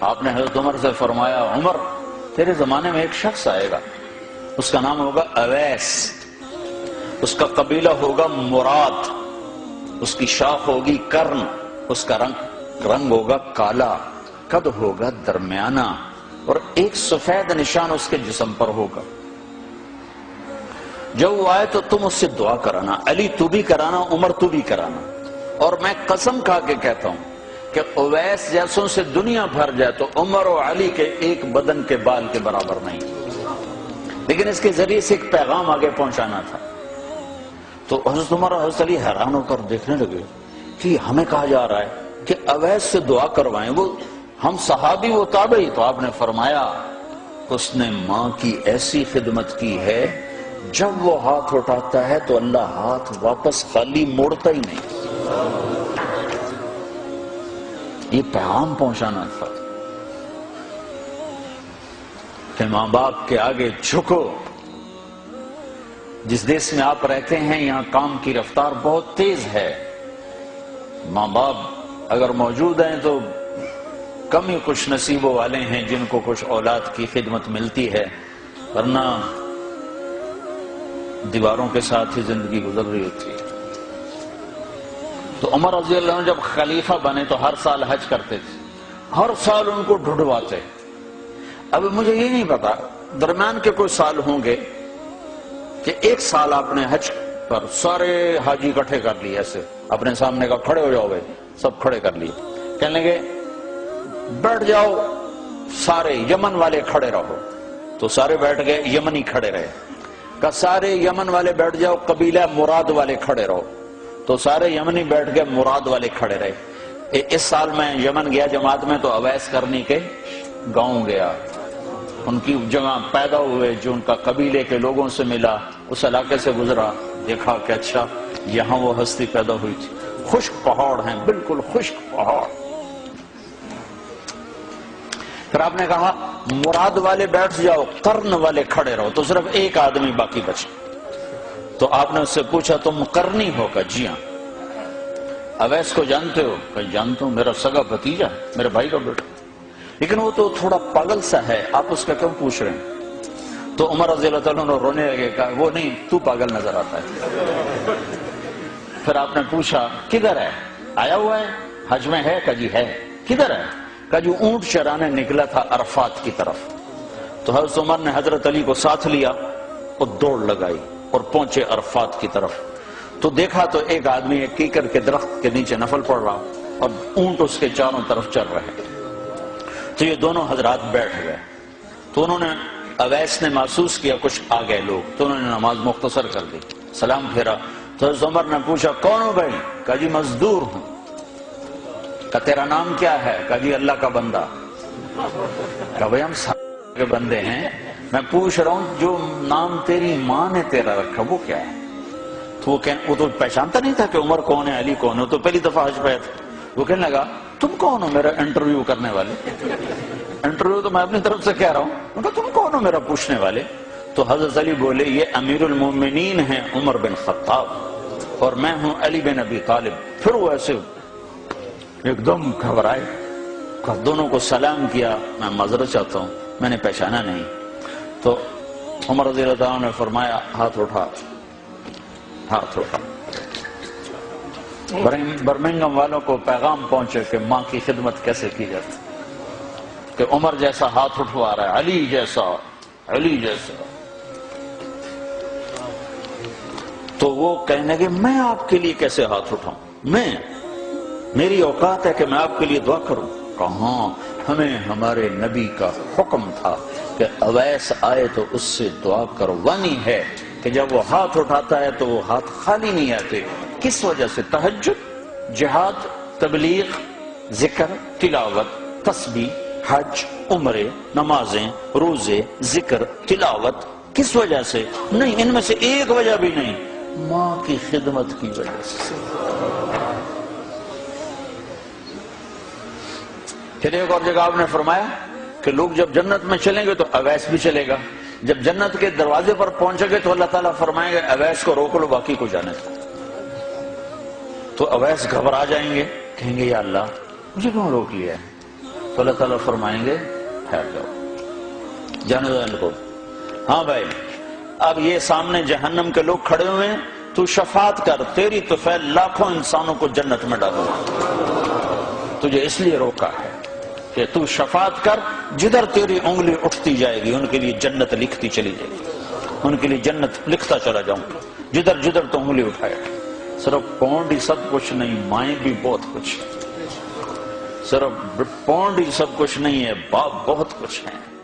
آپ نے حضرت عمر سے فرمایا عمر تیرے زمانے میں ایک شخص آئے گا، اس کا نام ہوگا اویس، اس کا قبیلہ ہوگا مراد، اس کی شاخ ہوگی کرن، اس کا رنگ ہوگا کالا، قد ہوگا درمیانہ، اور ایک سفید نشان اس کے جسم پر ہوگا۔ جب وہ آئے تو تم اس سے دعا کرانا، علی تو بھی کرانا، عمر تو بھی کرانا، اور میں قسم کھا کے کہتا ہوں کہ اویس جیسوں سے دنیا بھر جائے تو عمر و علی کے ایک بدن کے بال کے برابر نہیں، لیکن اس کے ذریعے سے ایک پیغام آگے پہنچانا تھا۔ تو حضرت عمر اور حضرت علی حیران ہو کر دیکھنے لگے کہ ہمیں کہا جا رہا ہے کہ اویس سے دعا کروائیں، وہ ہم صحابی وہ تابعی۔ تو آپ نے فرمایا اس نے ماں کی ایسی خدمت کی ہے، جب وہ ہاتھ اٹھاتا ہے تو اللہ ہاتھ واپس خالی موڑتا ہی نہیں۔ یہ پیغام پہنچانا تھا کہ ماں باپ کے آگے جھکو۔ جس دیش میں آپ رہتے ہیں یہاں کام کی رفتار بہت تیز ہے، ماں باپ اگر موجود ہیں تو کم ہی خوش نصیبوں والے ہیں جن کو کچھ اولاد کی خدمت ملتی ہے، ورنہ دیواروں کے ساتھ ہی زندگی گزر رہی ہوتی ہے۔ تو عمر رضی اللہ عنہ جب خلیفہ بنے تو ہر سال حج کرتے تھے، ہر سال ان کو ڈھونڈواتے۔ اب مجھے یہ نہیں پتا درمیان کے کوئی سال ہوں گے کہ ایک سال آپ نے حج پر سارے حاجی اکٹھے کر لیے، ایسے اپنے سامنے کا کھڑے ہو جاؤ گے، سب کھڑے کر لیے، کہنے لگے بیٹھ جاؤ سارے یمن والے کھڑے رہو، تو سارے بیٹھ گئے، یمنی کھڑے رہے، کہ سارے یمن والے بیٹھ جاؤ، قبیلہ مراد والے کھڑے رہو، تو سارے یمنی بیٹھ گئے، مراد والے کھڑے رہے۔ اس سال میں یمن گیا جماعت میں تو اویس کرنی کے گاؤں گیا، ان کی جگہ پیدا ہوئے، جو ان کا قبیلے کے لوگوں سے ملا، اس علاقے سے گزرا، دیکھا کہ اچھا یہاں وہ ہستی پیدا ہوئی تھی، خشک پہاڑ ہیں، بالکل خشک پہاڑ۔ پھر آپ نے کہا مراد والے بیٹھ جاؤ، قرن والے کھڑے رہو، تو صرف ایک آدمی باقی بچا۔ تو آپ نے اس سے پوچھا تم قرنی ہو؟ کہ جی ہاں۔ اویس کو جانتے ہو؟ کہ جانتا ہوں، میرا سگا بھتیجا، میرے بھائی کا بیٹا، لیکن وہ تو تھوڑا پاگل سا ہے، آپ اس کا کیوں پوچھ رہے ہیں؟ تو عمر رضی اللہ تعالیٰ نے رونے لگے، کہا وہ نہیں، تو پاگل نظر آتا ہے۔ پھر آپ نے پوچھا کدھر ہے؟ آیا ہوا ہے حج میں؟ ہے؟ کہ جی ہے۔ کدھر ہے؟ کہ جو اونٹ چرانے نکلا تھا عرفات کی طرف۔ تو حضرت عمر نے حضرت علی کو ساتھ لیا اور دوڑ لگائی اور پہنچے عرفات کی طرف، تو دیکھا تو ایک آدمی ایک کیکر کے درخت کے نیچے نفل پڑھ رہا اور اونٹ اس کے چاروں طرف چل رہے۔ تو یہ دونوں حضرات بیٹھ گئے، تو انہوں نے اویس نے محسوس کیا کچھ آ گئے لوگ، تو انہوں نے نماز مختصر کر دی، سلام پھیرا۔ تو حضرت عمر نے پوچھا کون ہو بھائی؟ کہا جی مزدور ہوں۔ کہا تیرا نام کیا ہے؟ کہا جی اللہ کا بندہ۔ کہا بھائی ہم سارے کے بندے ہیں، میں پوچھ رہا ہوں جو نام تیری ماں نے تیرا رکھا وہ کیا ہے؟ تو وہ تو پہچانتا نہیں تھا کہ عمر کون ہے، علی کون ہے، تو پہلی دفعہ حج پہ تھا۔ وہ کہنے لگا تم کون ہو میرا انٹرویو کرنے والے؟ انٹرویو تو میں اپنی طرف سے کہہ رہا ہوں۔ میں کہا تم کون ہو میرا پوچھنے والے؟ تو حضرت علی بولے یہ امیر المومنین ہیں عمر بن خطاب، اور میں ہوں علی بن ابی طالب۔ پھر وہ ایسے ایک دم گھبرائے، دونوں کو سلام کیا، میں معذرت چاہتا ہوں میں نے پہچانا نہیں۔ تو عمر رضی اللہ عنہ نے فرمایا ہاتھ اٹھا، ہاتھ اٹھا۔ برمنگم والوں کو پیغام پہنچے کہ ماں کی خدمت کیسے کی جاتی، کہ عمر جیسا ہاتھ اٹھوا رہا ہے، علی جیسا، علی جیسا۔ تو وہ کہنے کہ میں آپ کے لیے کیسے ہاتھ اٹھاؤں، میری اوقات ہے کہ میں آپ کے لیے دعا کروں؟ کہاں، ہمیں ہمارے نبی کا حکم تھا کہ اویس آئے تو اس سے دعا کروانی ہے، کہ جب وہ ہاتھ اٹھاتا ہے تو وہ ہاتھ خالی نہیں آتے۔ کس وجہ سے؟ تہجد، جہاد، تبلیغ، ذکر، تلاوت، تسبیح، حج، عمرے، نمازیں، روزے، ذکر، تلاوت۔ کس وجہ سے؟ نہیں، ان میں سے ایک وجہ بھی نہیں، ماں کی خدمت کی وجہ سے۔ پھر ایک اور جگہ آپ نے فرمایا کہ لوگ جب جنت میں چلیں گے تو اویس بھی چلے گا، جب جنت کے دروازے پر پہنچے گے تو اللہ تعالیٰ فرمائے گا اویس کو روک لو، باقی کو جانے دو۔ تو اویس گھبرا جائیں گے، کہیں گے یا اللہ مجھے کیوں روک لیا ہے؟ تو اللہ تعالیٰ فرمائیں گے ٹھہر جاؤ، جانے دو ان کو۔ ہاں بھائی، اب یہ سامنے جہنم کے لوگ کھڑے ہوئے ہیں، تو شفاعت کر، تیری طفیل لاکھوں انسانوں کو جنت میں ڈالو۔ تجھے اس لیے روکا ہے کہ تو شفاعت کر، جدھر تیری انگلی اٹھتی جائے گی ان کے لیے جنت لکھتی چلی جائے گی، ان کے لیے جنت لکھتا چلا جاؤں گا، جدھر جدھر تو انگلی اٹھائے۔ صرف پونڈ ہی سب کچھ نہیں، مائیں بھی بہت کچھ، صرف پونڈ ہی سب کچھ نہیں ہے، باپ بہت کچھ ہے۔